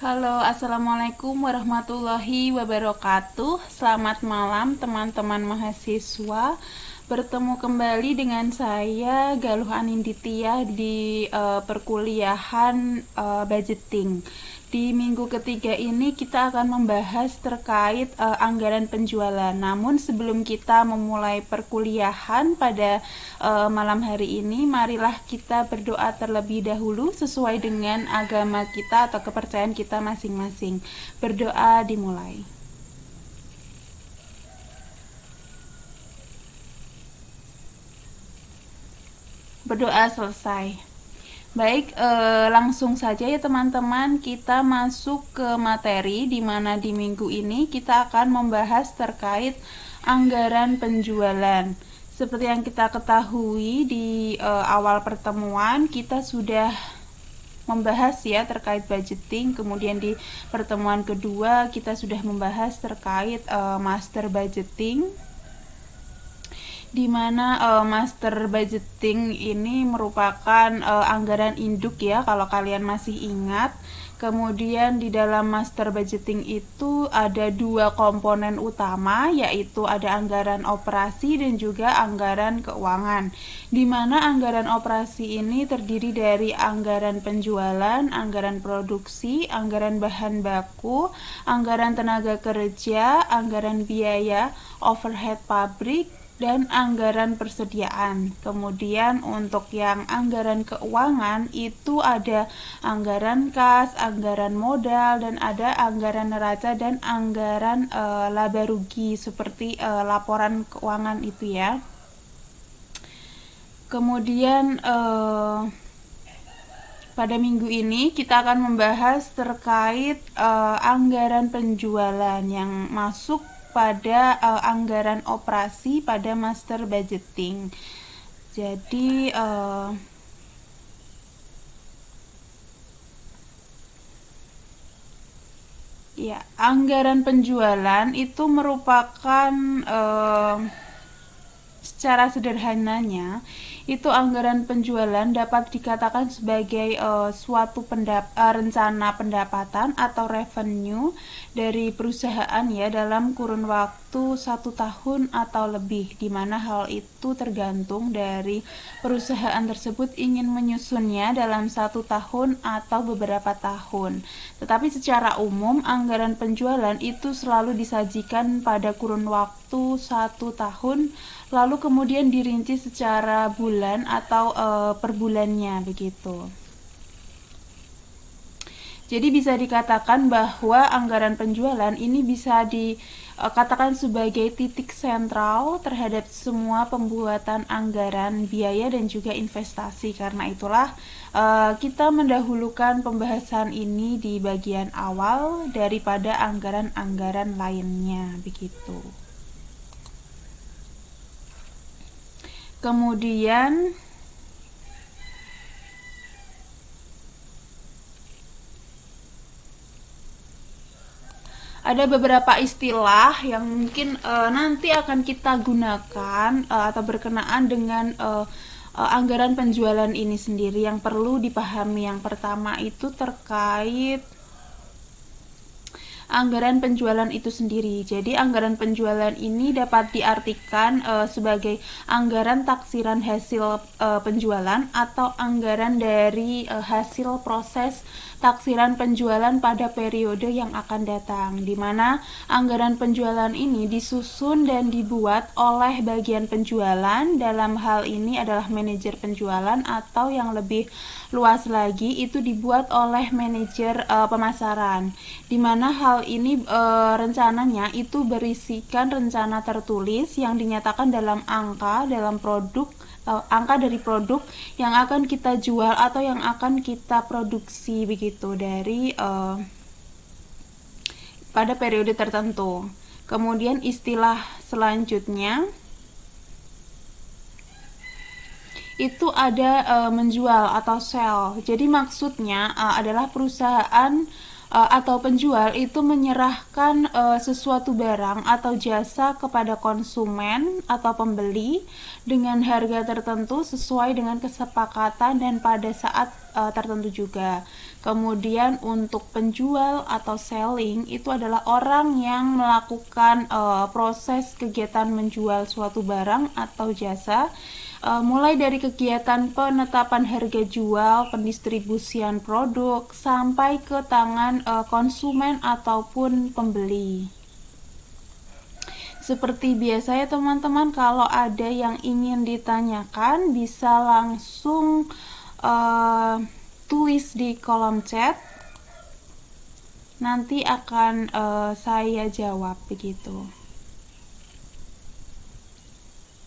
Halo, assalamualaikum warahmatullahi wabarakatuh. Selamat malam, teman-teman mahasiswa. Bertemu kembali dengan saya, Galuh Aninditya, di perkuliahan budgeting. Di minggu ketiga ini kita akan membahas terkait anggaran penjualan. Namun sebelum kita memulai perkuliahan pada malam hari ini, marilah kita berdoa terlebih dahulu sesuai dengan agama kita atau kepercayaan kita masing-masing. Berdoa dimulai. Berdoa selesai. Baik, langsung saja ya teman-teman, kita masuk ke materi di mana di minggu ini kita akan membahas terkait anggaran penjualan. Seperti yang kita ketahui di awal pertemuan, kita sudah membahas ya terkait budgeting. Kemudian di pertemuan kedua kita sudah membahas terkait master budgeting, di mana master budgeting ini merupakan anggaran induk ya, kalau kalian masih ingat. Kemudian di dalam master budgeting itu ada dua komponen utama, yaitu ada anggaran operasi dan juga anggaran keuangan. Di mana anggaran operasi ini terdiri dari anggaran penjualan, anggaran produksi, anggaran bahan baku, anggaran tenaga kerja, anggaran biaya overhead pabrik, dan anggaran persediaan. Kemudian untuk yang anggaran keuangan itu ada anggaran kas, anggaran modal, dan ada anggaran neraca dan anggaran laba rugi seperti laporan keuangan itu ya. Kemudian pada minggu ini kita akan membahas terkait anggaran penjualan yang masuk pada anggaran operasi pada master budgeting. Jadi ya, anggaran penjualan itu merupakan secara sederhananya itu anggaran penjualan dapat dikatakan sebagai suatu rencana pendapatan atau revenue dari perusahaan ya dalam kurun waktu 1 tahun atau lebih, di mana hal itu tergantung dari perusahaan tersebut ingin menyusunnya dalam 1 tahun atau beberapa tahun. Tetapi secara umum anggaran penjualan itu selalu disajikan pada kurun waktu 1 tahun, lalu kemudian dirinci secara bulan atau per bulannya begitu. Jadi bisa dikatakan bahwa anggaran penjualan ini bisa dikatakan sebagai titik sentral terhadap semua pembuatan anggaran biaya dan juga investasi. Karena itulah kita mendahulukan pembahasan ini di bagian awal daripada anggaran-anggaran lainnya begitu. Kemudian ada beberapa istilah yang mungkin nanti akan kita gunakan atau berkenaan dengan anggaran penjualan ini sendiri yang perlu dipahami. Yang pertama itu terkait anggaran penjualan itu sendiri. Jadi anggaran penjualan ini dapat diartikan sebagai anggaran taksiran hasil penjualan atau anggaran dari hasil proses taksiran penjualan pada periode yang akan datang, di mana anggaran penjualan ini disusun dan dibuat oleh bagian penjualan. Dalam hal ini adalah manajer penjualan, atau yang lebih luas lagi itu dibuat oleh manajer pemasaran, di mana hal ini rencananya itu berisikan rencana tertulis yang dinyatakan dalam angka dalam produk, angka dari produk yang akan kita jual atau yang akan kita produksi begitu dari pada periode tertentu. Kemudian istilah selanjutnya itu ada menjual atau sell. Jadi maksudnya adalah perusahaan atau penjual itu menyerahkan sesuatu barang atau jasa kepada konsumen atau pembeli dengan harga tertentu sesuai dengan kesepakatan dan pada saat tertentu juga. Kemudian untuk penjual atau selling itu adalah orang yang melakukan proses kegiatan menjual suatu barang atau jasa, mulai dari kegiatan penetapan harga jual, pendistribusian produk, sampai ke tangan konsumen ataupun pembeli. Seperti biasa ya teman-teman, kalau ada yang ingin ditanyakan bisa langsung tulis di kolom chat, nanti akan saya jawab begitu.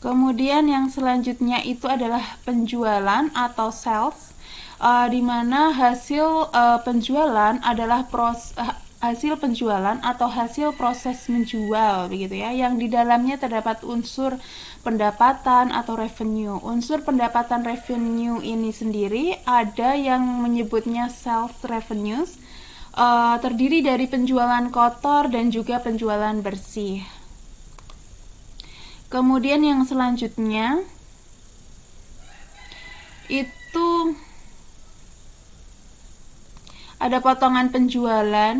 Kemudian yang selanjutnya itu adalah penjualan atau sales, di mana hasil penjualan adalah hasil penjualan atau hasil proses menjual begitu ya, yang di dalamnya terdapat unsur pendapatan atau revenue. Unsur pendapatan revenue ini sendiri ada yang menyebutnya sales revenues, terdiri dari penjualan kotor dan juga penjualan bersih. Kemudian yang selanjutnya itu ada potongan penjualan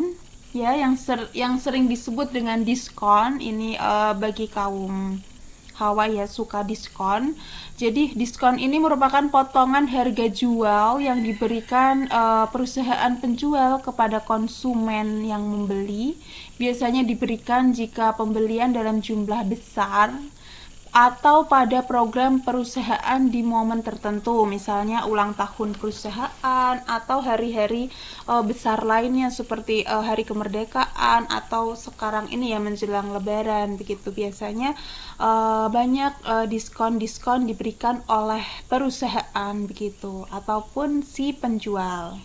ya, yang sering disebut dengan diskon. Ini bagi kaum Hawa ya, suka diskon. Jadi diskon ini merupakan potongan harga jual yang diberikan perusahaan penjual kepada konsumen yang membeli. Biasanya diberikan jika pembelian dalam jumlah besar atau pada program perusahaan di momen tertentu, misalnya ulang tahun perusahaan atau hari-hari besar lainnya seperti hari kemerdekaan atau sekarang ini ya menjelang lebaran begitu. Biasanya banyak diskon-diskon diberikan oleh perusahaan begitu ataupun si penjual.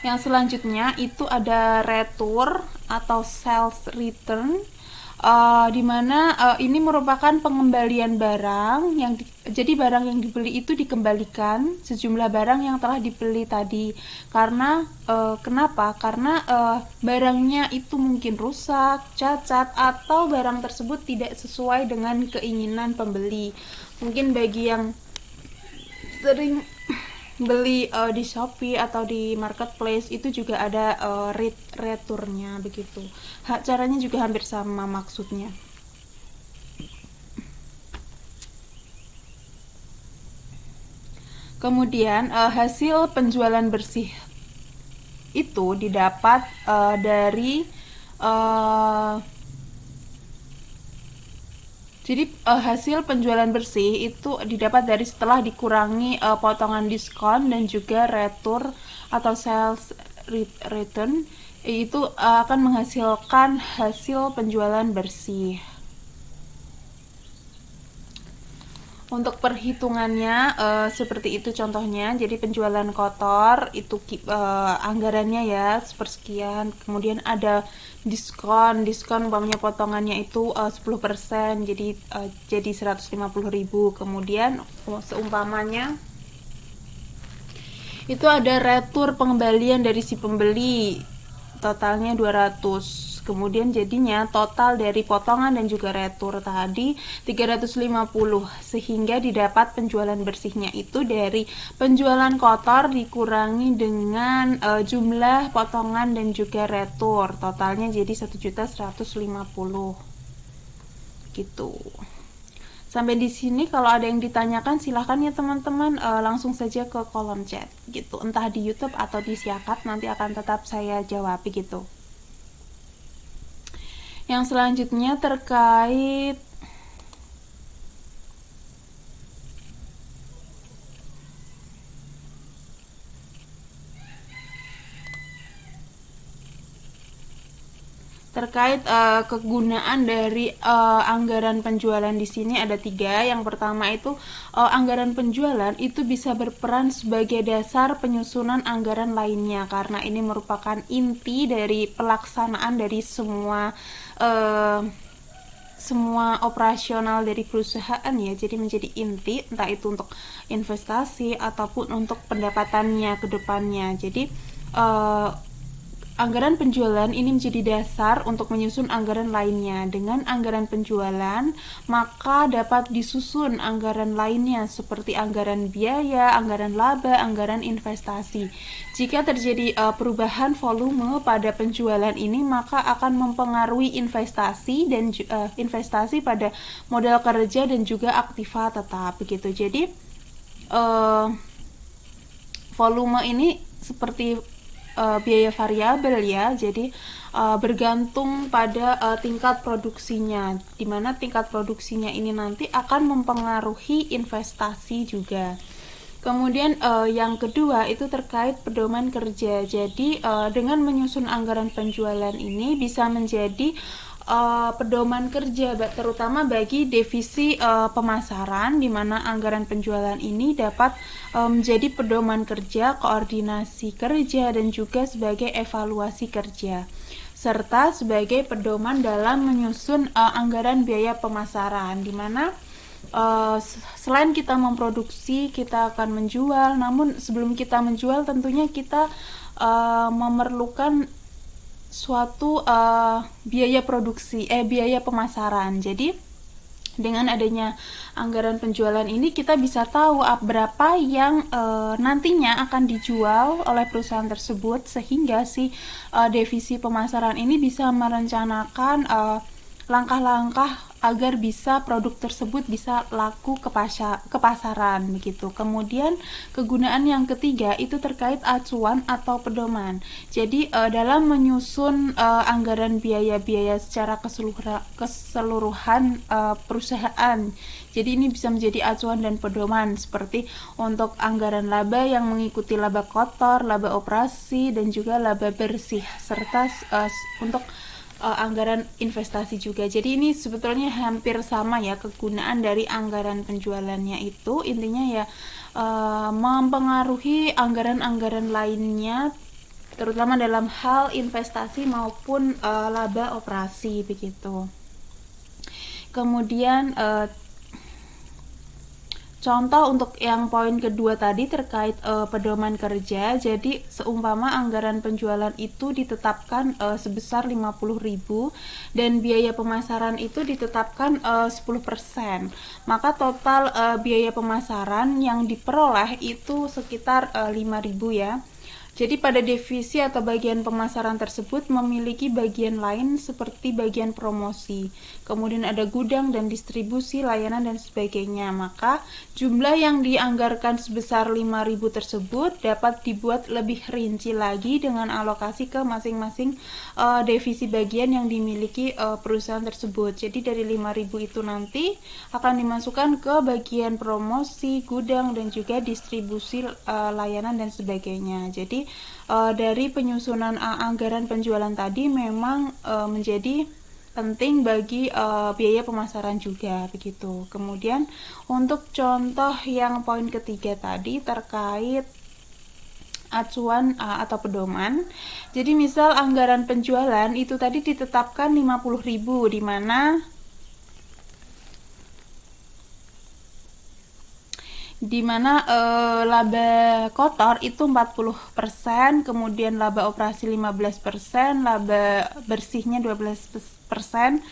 Yang selanjutnya itu ada retur atau sales return, di mana ini merupakan pengembalian barang jadi barang yang dibeli itu dikembalikan sejumlah barang yang telah dibeli tadi. Karena kenapa? Karena barangnya itu mungkin rusak, cacat, atau barang tersebut tidak sesuai dengan keinginan pembeli. Mungkin bagi yang sering beli di Shopee atau di marketplace itu juga ada returnya begitu. Caranya juga hampir sama maksudnya. Kemudian hasil penjualan bersih itu didapat dari jadi hasil penjualan bersih itu didapat dari setelah dikurangi potongan diskon dan juga retur atau sales return, itu akan menghasilkan hasil penjualan bersih. Untuk perhitungannya seperti itu contohnya. Jadi penjualan kotor itu anggarannya ya sepersekian, kemudian ada diskon umpamanya potongannya itu 10%, jadi 150.000. Kemudian seumpamanya itu ada retur pengembalian dari si pembeli, totalnya 200. Kemudian jadinya total dari potongan dan juga retur tadi 350, sehingga didapat penjualan bersihnya itu dari penjualan kotor dikurangi dengan jumlah potongan dan juga retur, totalnya jadi 1.150 gitu. Sampai di sini kalau ada yang ditanyakan silahkan ya teman-teman, langsung saja ke kolom chat gitu, entah di YouTube atau di Siakat, nanti akan tetap saya jawab gitu. Yang selanjutnya terkait kegunaan dari anggaran penjualan di sini ada 3. Yang pertama itu anggaran penjualan itu bisa berperan sebagai dasar penyusunan anggaran lainnya, karena ini merupakan inti dari pelaksanaan dari semua semua operasional dari perusahaan ya, jadi menjadi inti, entah itu untuk investasi ataupun untuk pendapatannya ke depannya. Jadi anggaran penjualan ini menjadi dasar untuk menyusun anggaran lainnya. Dengan anggaran penjualan, maka dapat disusun anggaran lainnya seperti anggaran biaya, anggaran laba, anggaran investasi. Jika terjadi perubahan volume pada penjualan ini, maka akan mempengaruhi investasi dan investasi pada modal kerja dan juga aktiva tetap begitu. Jadi volume ini seperti biaya variabel ya, jadi bergantung pada tingkat produksinya, di mana tingkat produksinya ini nanti akan mempengaruhi investasi juga. Kemudian yang kedua itu terkait pedoman kerja. Jadi dengan menyusun anggaran penjualan ini bisa menjadi pedoman kerja terutama bagi divisi pemasaran, di mana anggaran penjualan ini dapat menjadi pedoman kerja, koordinasi kerja, dan juga sebagai evaluasi kerja, serta sebagai pedoman dalam menyusun anggaran biaya pemasaran, di mana selain kita memproduksi, kita akan menjual. Namun sebelum kita menjual, tentunya kita memerlukan suatu biaya produksi, biaya pemasaran. Jadi dengan adanya anggaran penjualan ini kita bisa tahu berapa yang nantinya akan dijual oleh perusahaan tersebut, sehingga si divisi pemasaran ini bisa merencanakan langkah-langkah agar bisa produk tersebut bisa laku ke pasaran begitu. Kemudian kegunaan yang ketiga itu terkait acuan atau pedoman. Jadi dalam menyusun anggaran biaya-biaya secara keseluruhan perusahaan. Jadi ini bisa menjadi acuan dan pedoman, seperti untuk anggaran laba yang mengikuti laba kotor, laba operasi, dan juga laba bersih, serta untuk anggaran investasi juga. Jadi ini sebetulnya hampir sama ya kegunaan dari anggaran penjualannya itu. Intinya ya mempengaruhi anggaran-anggaran lainnya, terutama dalam hal investasi maupun laba operasi begitu. Kemudian contoh untuk yang poin kedua tadi terkait pedoman kerja. Jadi seumpama anggaran penjualan itu ditetapkan sebesar 50.000 dan biaya pemasaran itu ditetapkan 10%. Maka total biaya pemasaran yang diperoleh itu sekitar 5.000 ya. Jadi pada divisi atau bagian pemasaran tersebut memiliki bagian lain seperti bagian promosi, kemudian ada gudang dan distribusi, layanan dan sebagainya. Maka jumlah yang dianggarkan sebesar 5.000 tersebut dapat dibuat lebih rinci lagi dengan alokasi ke masing-masing divisi bagian yang dimiliki perusahaan tersebut. Jadi dari 5.000 itu nanti akan dimasukkan ke bagian promosi, gudang, dan juga distribusi, layanan dan sebagainya. Jadi dari penyusunan anggaran penjualan tadi memang menjadi penting bagi biaya pemasaran juga begitu. Kemudian untuk contoh yang poin ketiga tadi terkait acuan atau pedoman. Jadi misal anggaran penjualan itu tadi ditetapkan 50.000, di mana laba kotor itu 40%, kemudian laba operasi 15%, laba bersihnya 12%,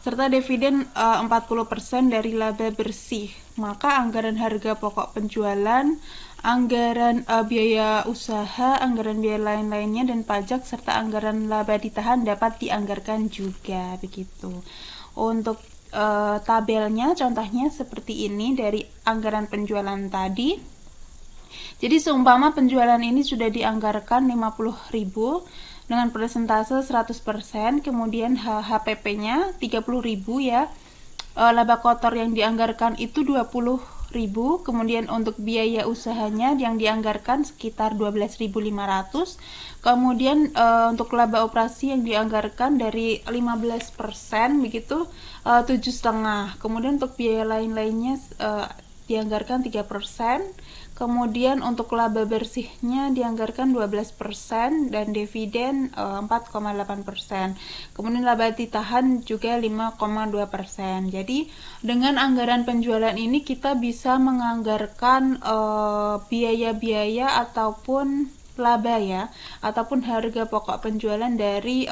serta dividen 40% dari laba bersih. Maka anggaran harga pokok penjualan, anggaran biaya usaha, anggaran biaya lain-lainnya, dan pajak, serta anggaran laba ditahan dapat dianggarkan juga begitu. Untuk tabelnya contohnya seperti ini dari anggaran penjualan tadi. Jadi seumpama penjualan ini sudah dianggarkan 50.000 dengan persentase 100%, kemudian HPP-nya 30.000 ya. Laba kotor yang dianggarkan itu 20.000, kemudian untuk biaya usahanya yang dianggarkan sekitar 12.500, kemudian untuk laba operasi yang dianggarkan dari 15% begitu 7,5, kemudian untuk biaya lain-lainnya dianggarkan 3%, Kemudian untuk laba bersihnya dianggarkan 12% dan dividen 4,8%. Kemudian laba ditahan juga 5,2%. Jadi dengan anggaran penjualan ini kita bisa menganggarkan biaya-biaya ataupun laba ya, ataupun harga pokok penjualan dari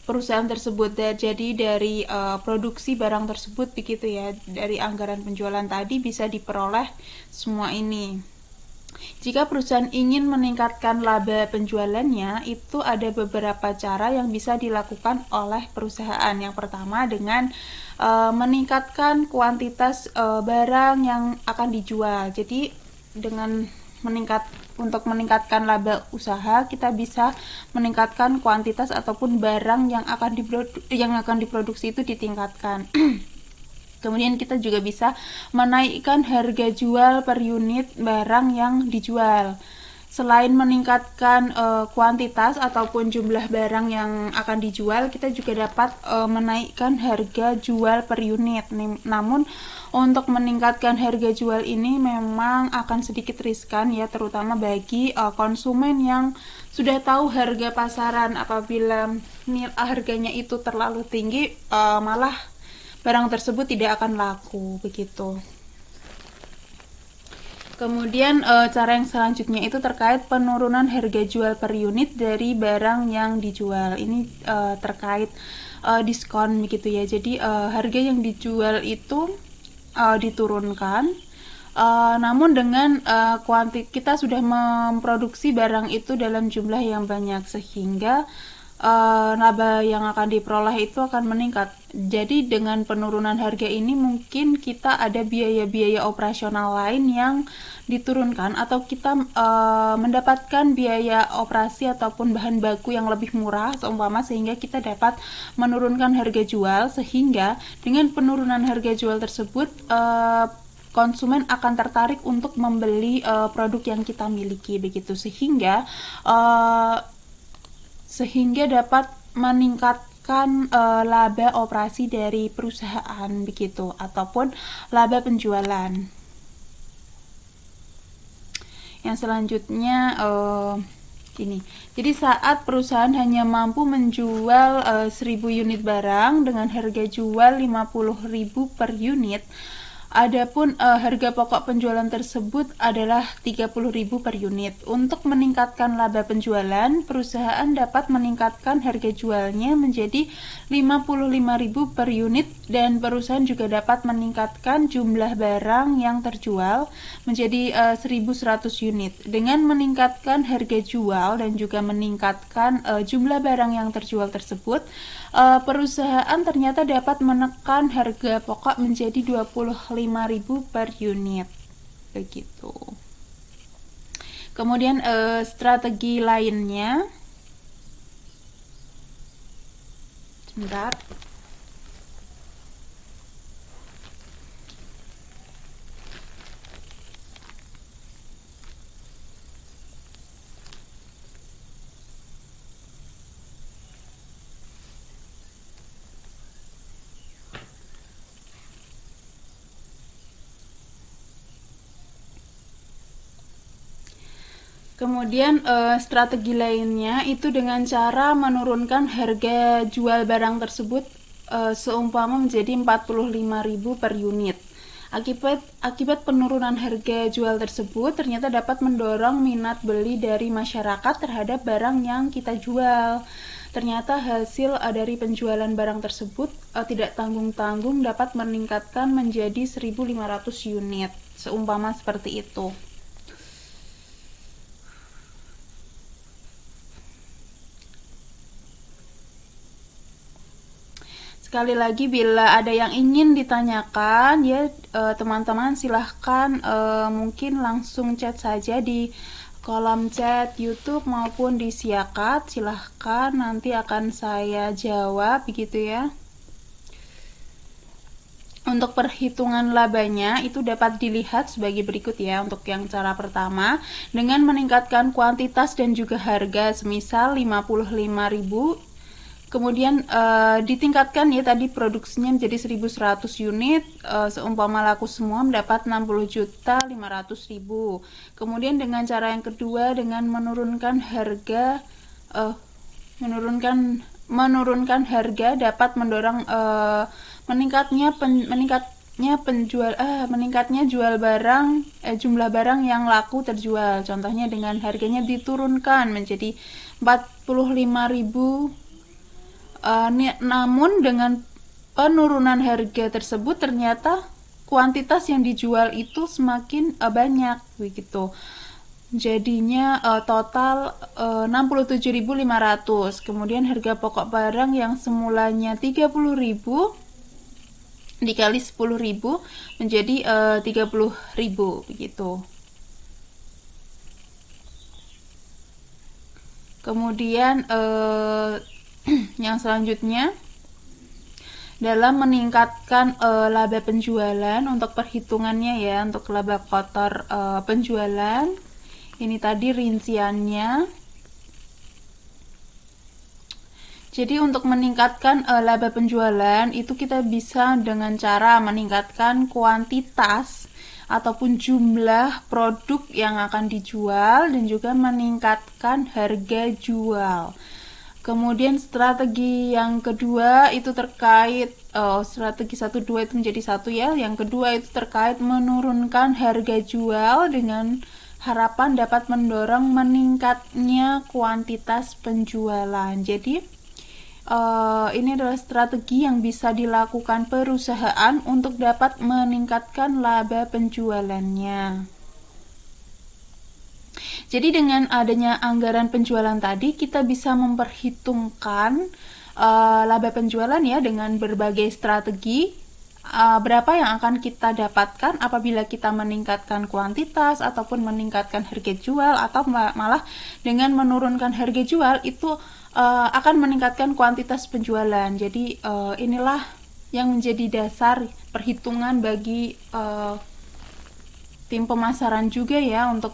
perusahaan tersebut. Jadi dari produksi barang tersebut begitu ya, dari anggaran penjualan tadi bisa diperoleh semua ini. Jika perusahaan ingin meningkatkan laba penjualannya, itu ada beberapa cara yang bisa dilakukan oleh perusahaan. Yang pertama dengan meningkatkan kuantitas barang yang akan dijual. Jadi dengan untuk meningkatkan laba usaha, kita bisa meningkatkan kuantitas ataupun barang yang akan diproduksi itu ditingkatkan. Kemudian kita juga bisa menaikkan harga jual per unit barang yang dijual. Selain meningkatkan kuantitas ataupun jumlah barang yang akan dijual, kita juga dapat menaikkan harga jual per unit. Namun untuk meningkatkan harga jual ini memang akan sedikit riskan ya, terutama bagi konsumen yang sudah tahu harga pasaran. Apabila harganya itu terlalu tinggi, malah barang tersebut tidak akan laku begitu. Kemudian cara yang selanjutnya itu terkait penurunan harga jual per unit dari barang yang dijual. Ini terkait diskon begitu ya. Jadi harga yang dijual itu diturunkan. Namun dengan kita sudah memproduksi barang itu dalam jumlah yang banyak, sehingga laba yang akan diperoleh itu akan meningkat. Jadi dengan penurunan harga ini mungkin kita ada biaya-biaya operasional lain yang diturunkan, atau kita mendapatkan biaya operasi ataupun bahan baku yang lebih murah seumpama, sehingga kita dapat menurunkan harga jual, sehingga dengan penurunan harga jual tersebut konsumen akan tertarik untuk membeli produk yang kita miliki begitu, sehingga dapat meningkatkan laba operasi dari perusahaan begitu, ataupun laba penjualan. Yang selanjutnya ini. Jadi saat perusahaan hanya mampu menjual 1000 unit barang dengan harga jual 50.000 per unit, adapun harga pokok penjualan tersebut adalah 30.000 per unit. Untuk meningkatkan laba penjualan, perusahaan dapat meningkatkan harga jualnya menjadi 55.000 per unit, dan perusahaan juga dapat meningkatkan jumlah barang yang terjual menjadi 1.100 unit. Dengan meningkatkan harga jual dan juga meningkatkan jumlah barang yang terjual tersebut, perusahaan ternyata dapat menekan harga pokok menjadi 25.000 per unit begitu. Kemudian strategi lainnya, sebentar. Kemudian strategi lainnya itu dengan cara menurunkan harga jual barang tersebut seumpama menjadi 45.000 per unit. Akibat penurunan harga jual tersebut ternyata dapat mendorong minat beli dari masyarakat terhadap barang yang kita jual. Ternyata hasil dari penjualan barang tersebut tidak tanggung-tanggung dapat meningkatkan menjadi 1.500 unit, seumpama seperti itu. Sekali lagi, bila ada yang ingin ditanyakan ya teman-teman, silahkan mungkin langsung chat saja di kolom chat YouTube maupun di Siakat. Silahkan, nanti akan saya jawab begitu ya. Untuk perhitungan labanya itu dapat dilihat sebagai berikut ya. Untuk yang cara pertama, dengan meningkatkan kuantitas dan juga harga, semisal 55.000 Kemudian ditingkatkan ya tadi produksinya menjadi 1.100 unit, seumpama laku semua mendapat 60.500.000. Kemudian dengan cara yang kedua, dengan menurunkan harga dapat mendorong meningkatnya jumlah barang yang laku terjual. Contohnya dengan harganya diturunkan menjadi 45.000. Namun dengan penurunan harga tersebut ternyata kuantitas yang dijual itu semakin banyak begitu. Jadinya total 67.500. Kemudian harga pokok barang yang semulanya 30.000 dikali 10.000 menjadi 30.000 begitu. Kemudian yang selanjutnya, dalam meningkatkan laba penjualan, untuk perhitungannya ya, untuk laba kotor penjualan, ini tadi rinciannya. Jadi untuk meningkatkan laba penjualan itu kita bisa dengan cara meningkatkan kuantitas ataupun jumlah produk yang akan dijual dan juga meningkatkan harga jual. Kemudian strategi yang kedua itu terkait strategi 1 2 itu menjadi satu ya. Yang kedua itu terkait menurunkan harga jual dengan harapan dapat mendorong meningkatnya kuantitas penjualan. Jadi ini adalah strategi yang bisa dilakukan perusahaan untuk dapat meningkatkan laba penjualannya. Jadi dengan adanya anggaran penjualan tadi, kita bisa memperhitungkan laba penjualan ya dengan berbagai strategi. Berapa yang akan kita dapatkan apabila kita meningkatkan kuantitas ataupun meningkatkan harga jual, atau malah dengan menurunkan harga jual itu akan meningkatkan kuantitas penjualan. Jadi inilah yang menjadi dasar perhitungan bagi tim pemasaran juga ya untuk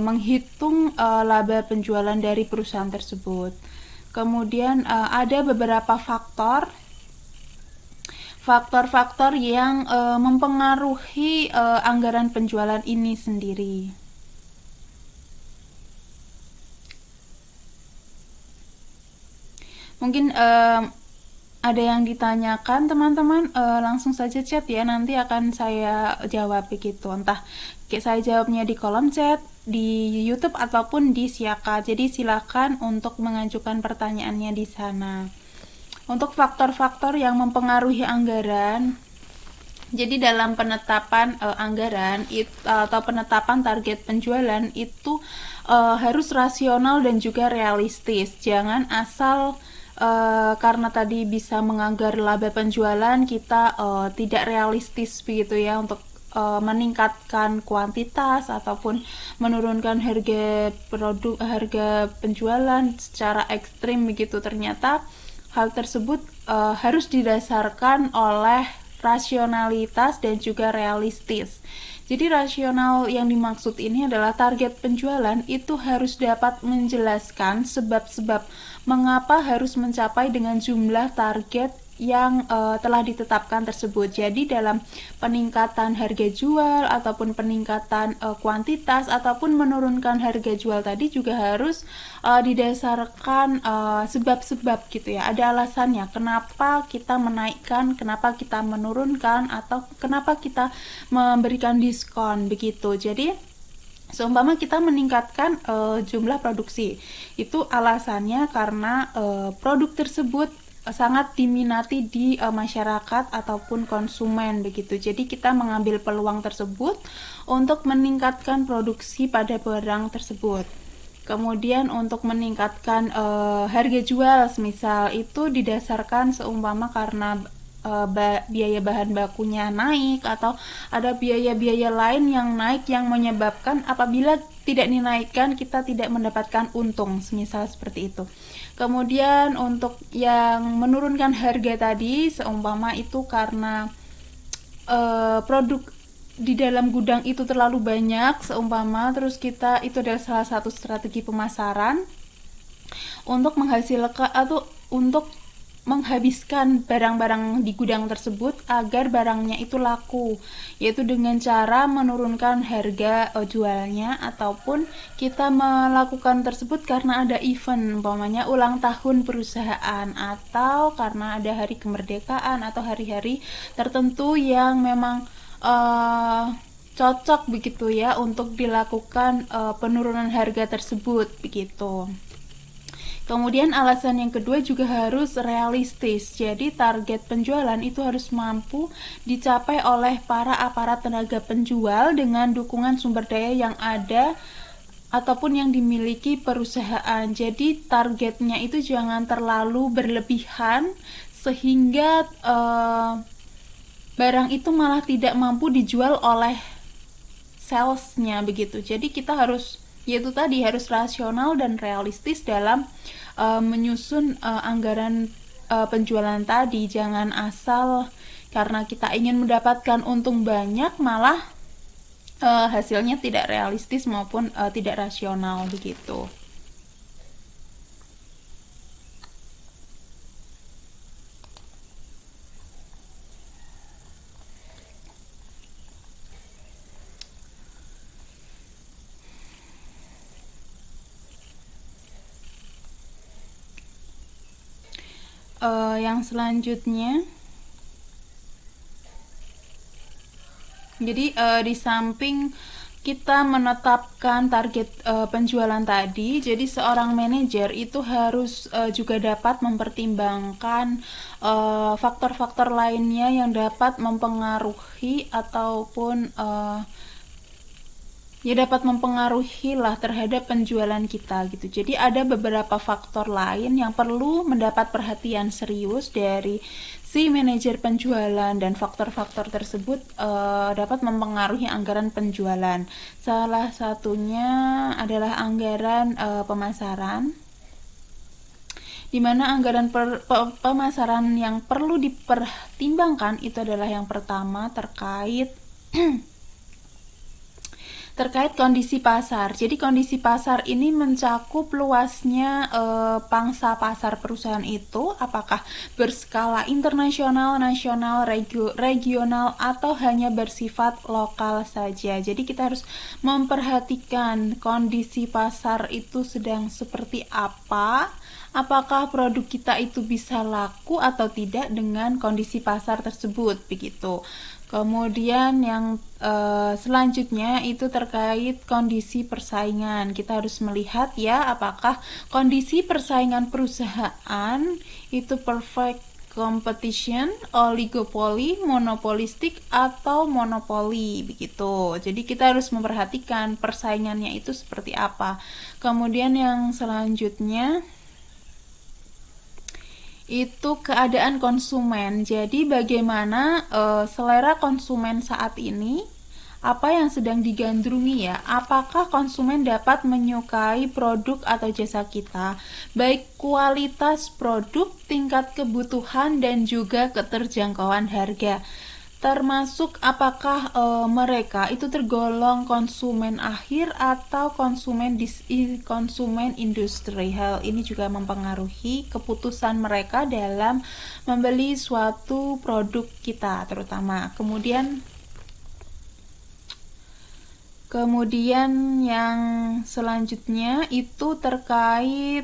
menghitung laba penjualan dari perusahaan tersebut. Kemudian ada beberapa faktor yang mempengaruhi anggaran penjualan ini sendiri. Mungkin ada yang ditanyakan teman-teman, langsung saja chat ya, nanti akan saya jawab begitu. Entah saya jawabnya di kolom chat, di YouTube ataupun di Siaka. Jadi silakan untuk mengajukan pertanyaannya di sana. Untuk faktor-faktor yang mempengaruhi anggaran, jadi dalam penetapan anggaran atau penetapan target penjualan itu harus rasional dan juga realistis. Jangan asal karena tadi bisa menganggar laba penjualan, kita tidak realistis begitu ya untuk meningkatkan kuantitas ataupun menurunkan harga penjualan secara ekstrim begitu. Ternyata hal tersebut harus didasarkan oleh rasionalitas dan juga realistis. Jadi rasional yang dimaksud ini adalah target penjualan itu harus dapat menjelaskan sebab-sebab mengapa harus mencapai dengan jumlah target yang telah ditetapkan tersebut. Jadi dalam peningkatan harga jual ataupun peningkatan kuantitas ataupun menurunkan harga jual tadi juga harus didasarkan sebab-sebab gitu ya. Ada alasannya kenapa kita menaikkan, kenapa kita menurunkan, atau kenapa kita memberikan diskon begitu. Jadi seumpama kita meningkatkan jumlah produksi, itu alasannya karena produk tersebut sangat diminati di masyarakat ataupun konsumen begitu. Jadi kita mengambil peluang tersebut untuk meningkatkan produksi pada barang tersebut. Kemudian untuk meningkatkan harga jual, misal itu didasarkan seumpama karena biaya bahan bakunya naik atau ada biaya-biaya lain yang naik yang menyebabkan apabila tidak dinaikkan kita tidak mendapatkan untung, semisal seperti itu. Kemudian untuk yang menurunkan harga tadi seumpama itu karena produk di dalam gudang itu terlalu banyak seumpama, terus kita itu adalah salah satu strategi pemasaran untuk menghasilkan atau untuk menghabiskan barang-barang di gudang tersebut agar barangnya itu laku, yaitu dengan cara menurunkan harga jualnya, ataupun kita melakukan tersebut karena ada event, umpamanya ulang tahun perusahaan, atau karena ada hari kemerdekaan atau hari-hari tertentu yang memang cocok begitu ya untuk dilakukan penurunan harga tersebut begitu. Kemudian alasan yang kedua juga harus realistis. Jadi target penjualan itu harus mampu dicapai oleh para aparat tenaga penjual dengan dukungan sumber daya yang ada ataupun yang dimiliki perusahaan. Jadi targetnya itu jangan terlalu berlebihan sehingga barang itu malah tidak mampu dijual oleh salesnya begitu. Jadi kita harus, yaitu tadi, harus rasional dan realistis dalam menyusun anggaran penjualan tadi. Jangan asal karena kita ingin mendapatkan untung banyak malah hasilnya tidak realistis maupun tidak rasional begitu. Yang selanjutnya, jadi di samping kita menetapkan target penjualan tadi, jadi seorang manajer itu harus juga dapat mempertimbangkan faktor-faktor lainnya yang dapat mempengaruhi ataupun dapat mempengaruhi lah terhadap penjualan kita gitu. Jadi ada beberapa faktor lain yang perlu mendapat perhatian serius dari si manajer penjualan, dan faktor-faktor tersebut dapat mempengaruhi anggaran penjualan. Salah satunya adalah anggaran pemasaran, di mana anggaran pemasaran yang perlu dipertimbangkan itu adalah yang pertama terkait kondisi pasar. Jadi kondisi pasar ini mencakup luasnya pangsa pasar perusahaan itu, apakah berskala internasional, nasional, regional, atau hanya bersifat lokal saja. Jadi kita harus memperhatikan kondisi pasar itu sedang seperti apa, apakah produk kita itu bisa laku atau tidak dengan kondisi pasar tersebut begitu. Kemudian yang selanjutnya itu terkait kondisi persaingan. Kita harus melihat ya, apakah kondisi persaingan perusahaan itu perfect competition, oligopoli, monopolistik, atau monopoli begitu. Jadi kita harus memperhatikan persaingannya itu seperti apa. Kemudian yang selanjutnya itu keadaan konsumen. Jadi bagaimana selera konsumen saat ini, apa yang sedang digandrungi ya, apakah konsumen dapat menyukai produk atau jasa kita, baik kualitas produk, tingkat kebutuhan, dan juga keterjangkauan harga, termasuk apakah mereka itu tergolong konsumen akhir atau konsumen industri. Hal ini juga mempengaruhi keputusan mereka dalam membeli suatu produk kita terutama. Kemudian yang selanjutnya itu terkait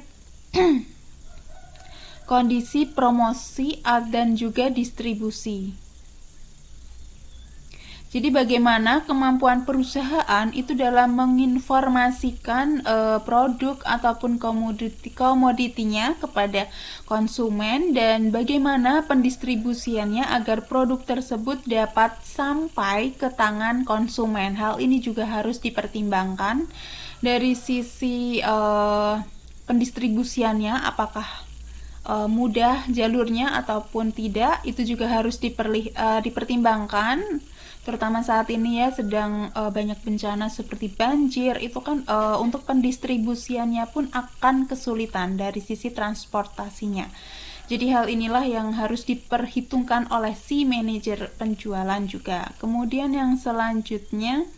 kondisi promosi dan juga distribusi. Jadi bagaimana kemampuan perusahaan itu dalam menginformasikan produk ataupun komoditinya kepada konsumen, dan bagaimana pendistribusiannya agar produk tersebut dapat sampai ke tangan konsumen. Hal ini juga harus dipertimbangkan dari sisi pendistribusiannya, apakah mudah jalurnya ataupun tidak, itu juga harus dipertimbangkan, terutama saat ini ya sedang banyak bencana seperti banjir. Itu kan untuk pendistribusiannya pun akan kesulitan dari sisi transportasinya. Jadi hal inilah yang harus diperhitungkan oleh si manajer penjualan juga. Kemudian yang selanjutnya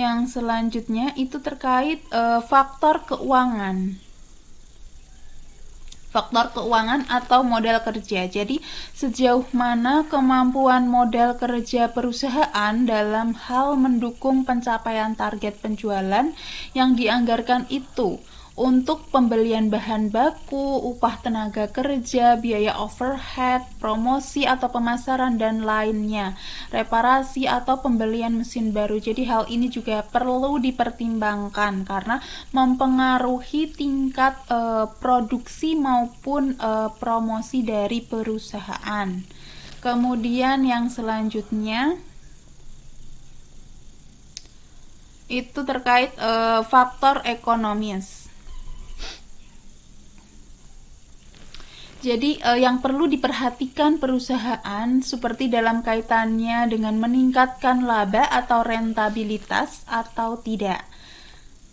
Yang selanjutnya itu terkait faktor keuangan. Faktor keuangan atau modal kerja. Jadi, sejauh mana kemampuan modal kerja perusahaan dalam hal mendukung pencapaian target penjualan yang dianggarkan itu untuk pembelian bahan baku, upah tenaga kerja, biaya overhead, promosi atau pemasaran, dan lainnya, reparasi atau pembelian mesin baru. Jadi hal ini juga perlu dipertimbangkan karena mempengaruhi tingkat produksi maupun promosi dari perusahaan. Kemudian yang selanjutnya itu terkait faktor ekonomis. Jadi yang perlu diperhatikan perusahaan seperti dalam kaitannya dengan meningkatkan laba atau rentabilitas atau tidak.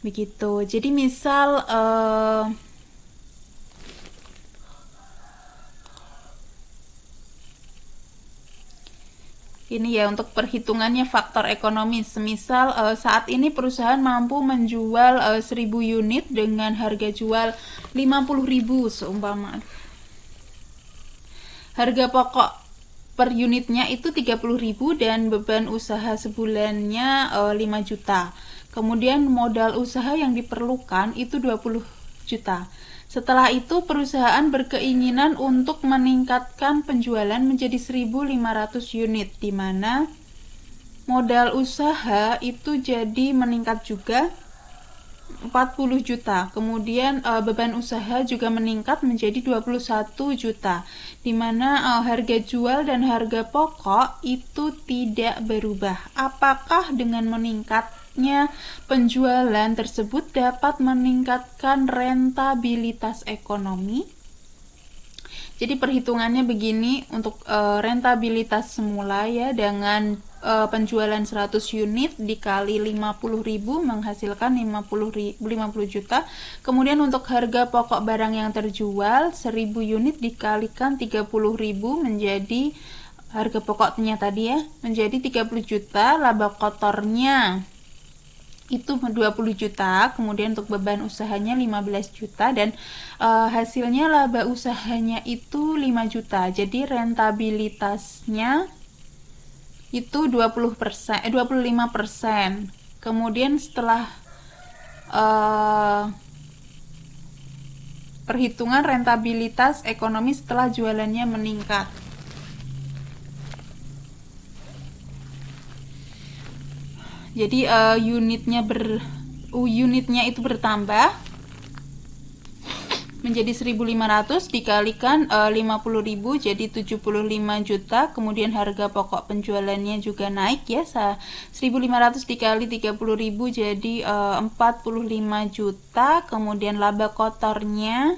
Begitu. Jadi misal ini ya untuk perhitungannya faktor ekonomis. Semisal saat ini perusahaan mampu menjual 1000 unit dengan harga jual 50.000 seumpama. Harga pokok per unitnya itu 30.000 dan beban usaha sebulannya 5 juta. Kemudian modal usaha yang diperlukan itu 20 juta. Setelah itu perusahaan berkeinginan untuk meningkatkan penjualan menjadi 1.500 unit, di mana modal usaha itu jadi meningkat juga 40 juta. Kemudian beban usaha juga meningkat menjadi 21 juta, di mana harga jual dan harga pokok itu tidak berubah. Apakah dengan meningkatnya penjualan tersebut dapat meningkatkan rentabilitas ekonomi? Jadi perhitungannya begini untuk rentabilitas semula ya, dengan penjualan 100 unit dikali 50.000 menghasilkan 50 juta. Kemudian untuk harga pokok barang yang terjual 1000 unit dikalikan 30.000 menjadi harga pokoknya tadi ya, menjadi 30 juta. Laba kotornya itu 20 juta, kemudian untuk beban usahanya 15 juta, dan hasilnya laba usahanya itu 5 juta. Jadi rentabilitasnya itu 25%. Kemudian setelah perhitungan rentabilitas ekonomi setelah jualannya meningkat. Jadi unitnya itu bertambah menjadi 1.500 dikalikan 50.000 jadi 75 juta. Kemudian harga pokok penjualannya juga naik ya, 1.500 dikali 30.000 jadi 45 juta. Kemudian laba kotornya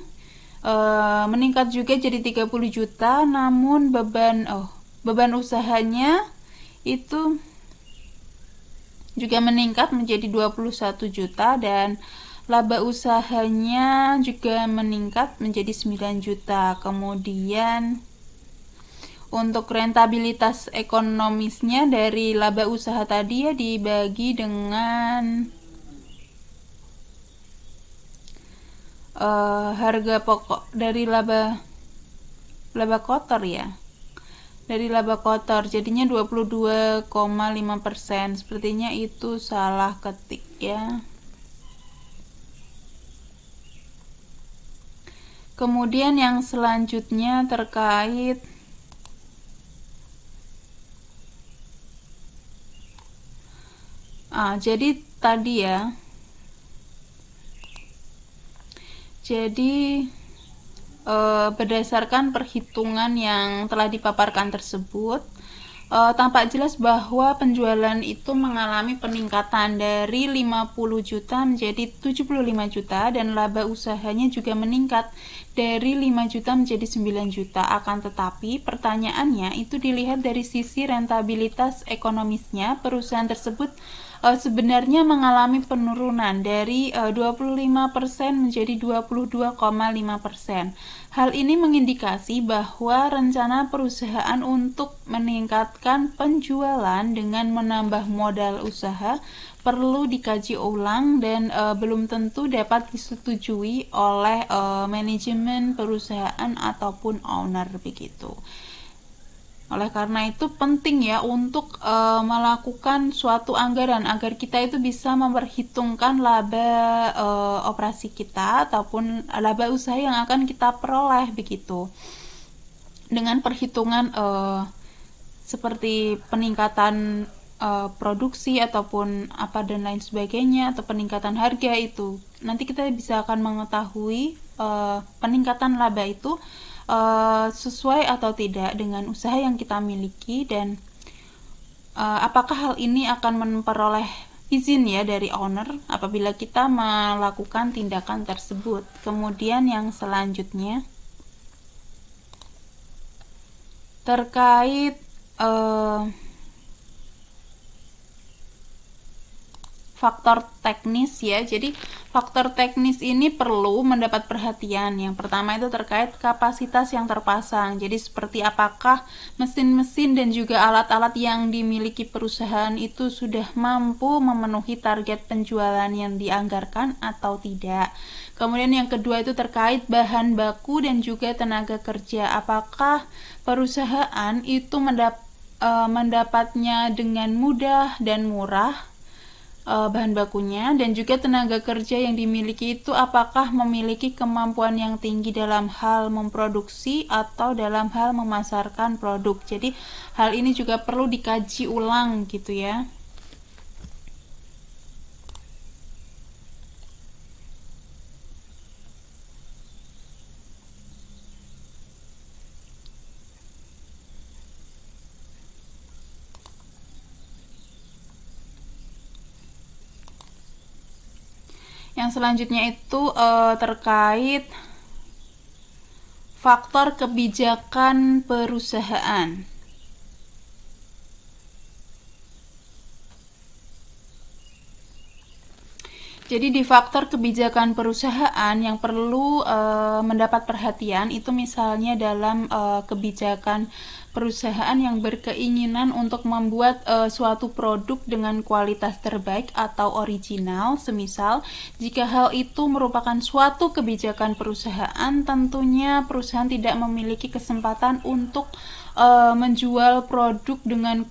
meningkat juga jadi 30 juta, namun beban usahanya itu juga meningkat menjadi 21 juta dan laba usahanya juga meningkat menjadi 9 juta. Kemudian untuk rentabilitas ekonomisnya dari laba usaha tadi ya dibagi dengan harga pokok dari laba kotor ya. Dari laba kotor jadinya 22,5%. Sepertinya itu salah ketik ya. Kemudian yang selanjutnya terkait jadi tadi ya. Jadi berdasarkan perhitungan yang telah dipaparkan tersebut, tampak jelas bahwa penjualan itu mengalami peningkatan dari 50 juta menjadi 75 juta dan laba usahanya juga meningkat dari 5 juta menjadi 9 juta. Akan tetapi pertanyaannya itu dilihat dari sisi rentabilitas ekonomisnya, perusahaan tersebut sebenarnya mengalami penurunan dari 25% menjadi 22,5%. Hal ini mengindikasi bahwa rencana perusahaan untuk meningkatkan penjualan dengan menambah modal usaha perlu dikaji ulang dan belum tentu dapat disetujui oleh manajemen perusahaan ataupun owner begitu. Oleh karena itu penting ya untuk melakukan suatu anggaran agar kita itu bisa memperhitungkan laba operasi kita ataupun laba usaha yang akan kita peroleh begitu. Dengan perhitungan seperti peningkatan produksi ataupun apa dan lain sebagainya atau peningkatan harga itu. Nanti kita bisa akan mengetahui peningkatan laba itu sesuai atau tidak dengan usaha yang kita miliki dan apakah hal ini akan memperoleh izin ya dari owner apabila kita melakukan tindakan tersebut. Kemudian yang selanjutnya terkait faktor teknis ya. Jadi faktor teknis ini perlu mendapat perhatian. Yang pertama itu terkait kapasitas yang terpasang. Jadi seperti apakah mesin-mesin dan juga alat-alat yang dimiliki perusahaan itu sudah mampu memenuhi target penjualan yang dianggarkan atau tidak. Kemudian yang kedua itu terkait bahan baku dan juga tenaga kerja. Apakah perusahaan itu mendapatnya dengan mudah dan murah bahan bakunya, dan juga tenaga kerja yang dimiliki itu apakah memiliki kemampuan yang tinggi dalam hal memproduksi atau dalam hal memasarkan produk. Jadi hal ini juga perlu dikaji ulang gitu ya. Yang selanjutnya itu terkait faktor kebijakan perusahaan. Jadi di faktor kebijakan perusahaan yang perlu mendapat perhatian itu misalnya dalam kebijakan perusahaan yang berkeinginan untuk membuat suatu produk dengan kualitas terbaik atau original. Semisal jika hal itu merupakan suatu kebijakan perusahaan, tentunya perusahaan tidak memiliki kesempatan untuk menjual produk dengan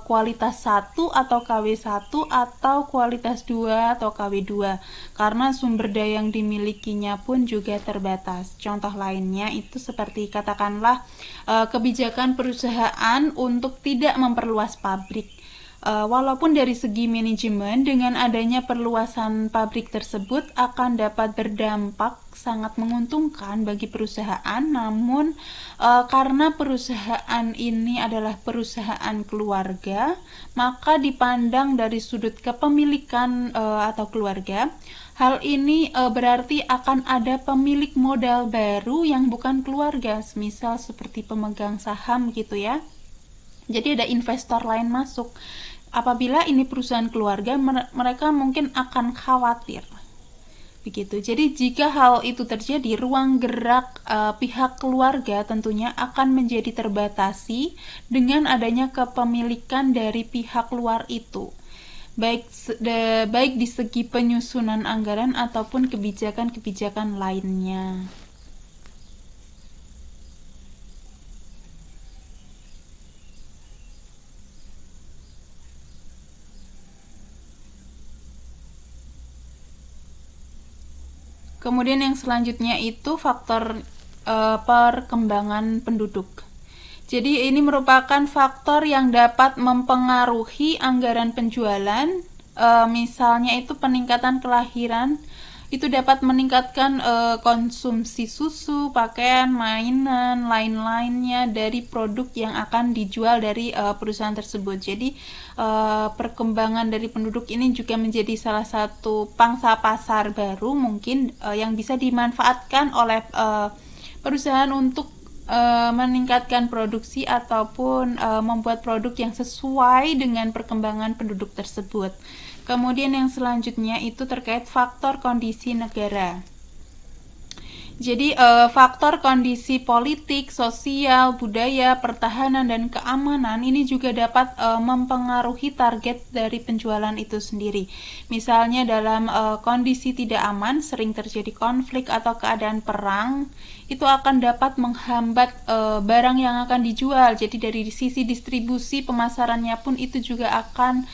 kualitas 1 atau KW1 atau kualitas 2 atau KW2 karena sumber daya yang dimilikinya pun juga terbatas. Contoh lainnya itu seperti katakanlah kebijakan perusahaan untuk tidak memperluas pabrik. Walaupun dari segi manajemen dengan adanya perluasan pabrik tersebut akan dapat berdampak sangat menguntungkan bagi perusahaan, namun karena perusahaan ini adalah perusahaan keluarga, maka dipandang dari sudut kepemilikan atau keluarga. Hal ini berarti akan ada pemilik modal baru yang bukan keluarga, misal seperti pemegang saham gitu ya. Jadi ada investor lain masuk. Apabila ini perusahaan keluarga, mereka mungkin akan khawatir. Begitu. Jadi jika hal itu terjadi, ruang gerak pihak keluarga tentunya akan menjadi terbatasi dengan adanya kepemilikan dari pihak luar itu. Baik di segi penyusunan anggaran ataupun kebijakan-kebijakan lainnya. Kemudian yang selanjutnya itu faktor perkembangan penduduk. Jadi ini merupakan faktor yang dapat mempengaruhi anggaran penjualan. Misalnya itu peningkatan kelahiran itu dapat meningkatkan konsumsi susu, pakaian, mainan, lain-lainnya dari produk yang akan dijual dari perusahaan tersebut. Jadi perkembangan dari penduduk ini juga menjadi salah satu pangsa pasar baru mungkin yang bisa dimanfaatkan oleh perusahaan untuk meningkatkan produksi ataupun membuat produk yang sesuai dengan perkembangan penduduk tersebut. Kemudian yang selanjutnya itu terkait faktor kondisi negara. Jadi faktor kondisi politik, sosial, budaya, pertahanan, dan keamanan ini juga dapat mempengaruhi target dari penjualan itu sendiri. Misalnya dalam kondisi tidak aman, sering terjadi konflik atau keadaan perang, itu akan dapat menghambat barang yang akan dijual. Jadi dari sisi distribusi pemasarannya pun itu juga akan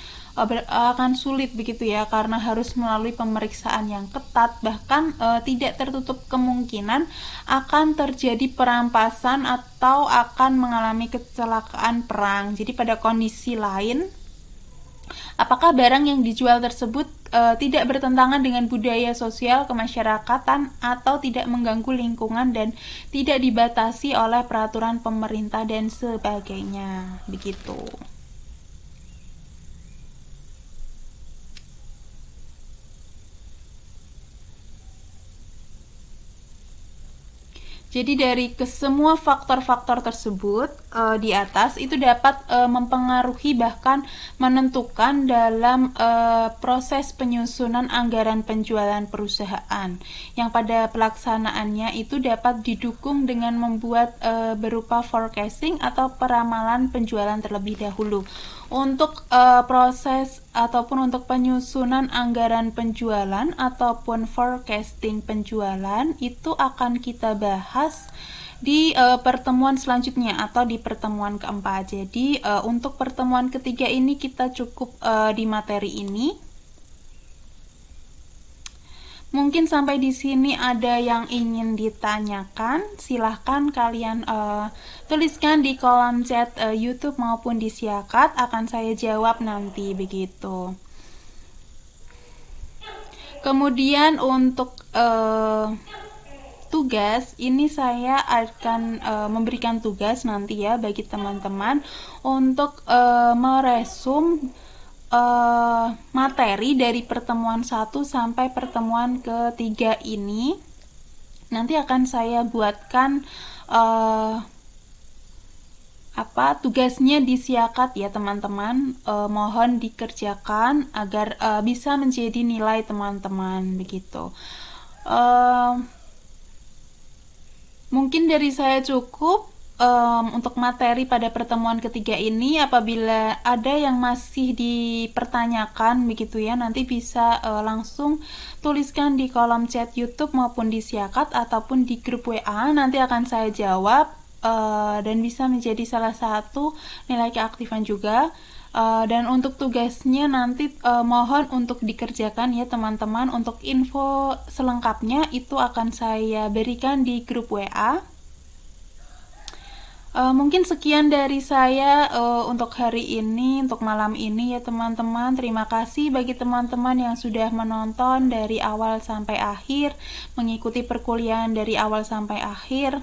sulit begitu ya, karena harus melalui pemeriksaan yang ketat, bahkan tidak tertutup kemungkinan akan terjadi perampasan atau akan mengalami kecelakaan perang. Jadi pada kondisi lain, apakah barang yang dijual tersebut tidak bertentangan dengan budaya sosial kemasyarakatan atau tidak mengganggu lingkungan dan tidak dibatasi oleh peraturan pemerintah dan sebagainya, begitu. Jadi dari kesemua faktor-faktor tersebut di atas itu dapat mempengaruhi bahkan menentukan dalam proses penyusunan anggaran penjualan perusahaan, yang pada pelaksanaannya itu dapat didukung dengan membuat berupa forecasting atau peramalan penjualan terlebih dahulu. Untuk proses ataupun untuk penyusunan anggaran penjualan ataupun forecasting penjualan itu akan kita bahas di pertemuan selanjutnya atau di pertemuan keempat. Jadi untuk pertemuan ketiga ini kita cukup di materi ini. Mungkin sampai di sini ada yang ingin ditanyakan, silahkan kalian tuliskan di kolom chat YouTube maupun di Siakat, akan saya jawab nanti begitu. Kemudian untuk tugas, ini saya akan memberikan tugas nanti ya bagi teman-teman untuk meresum materi dari pertemuan 1 sampai pertemuan ketiga ini. Nanti akan saya buatkan tugasnya di Siakat ya teman-teman. Mohon dikerjakan agar bisa menjadi nilai teman-teman begitu. Mungkin dari saya cukup untuk materi pada pertemuan ketiga ini. Apabila ada yang masih dipertanyakan begitu ya, nanti bisa langsung tuliskan di kolom chat YouTube maupun di Siakat ataupun di grup WA, nanti akan saya jawab dan bisa menjadi salah satu nilai keaktifan juga. Dan untuk tugasnya nanti mohon untuk dikerjakan ya teman-teman. Untuk info selengkapnya itu akan saya berikan di grup WA. Mungkin sekian dari saya untuk hari ini, untuk malam ini ya teman-teman. Terima kasih bagi teman-teman yang sudah menonton dari awal sampai akhir, mengikuti perkuliahan dari awal sampai akhir.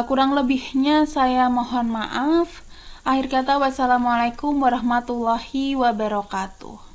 Kurang lebihnya saya mohon maaf. Akhir kata, wassalamualaikum warahmatullahi wabarakatuh.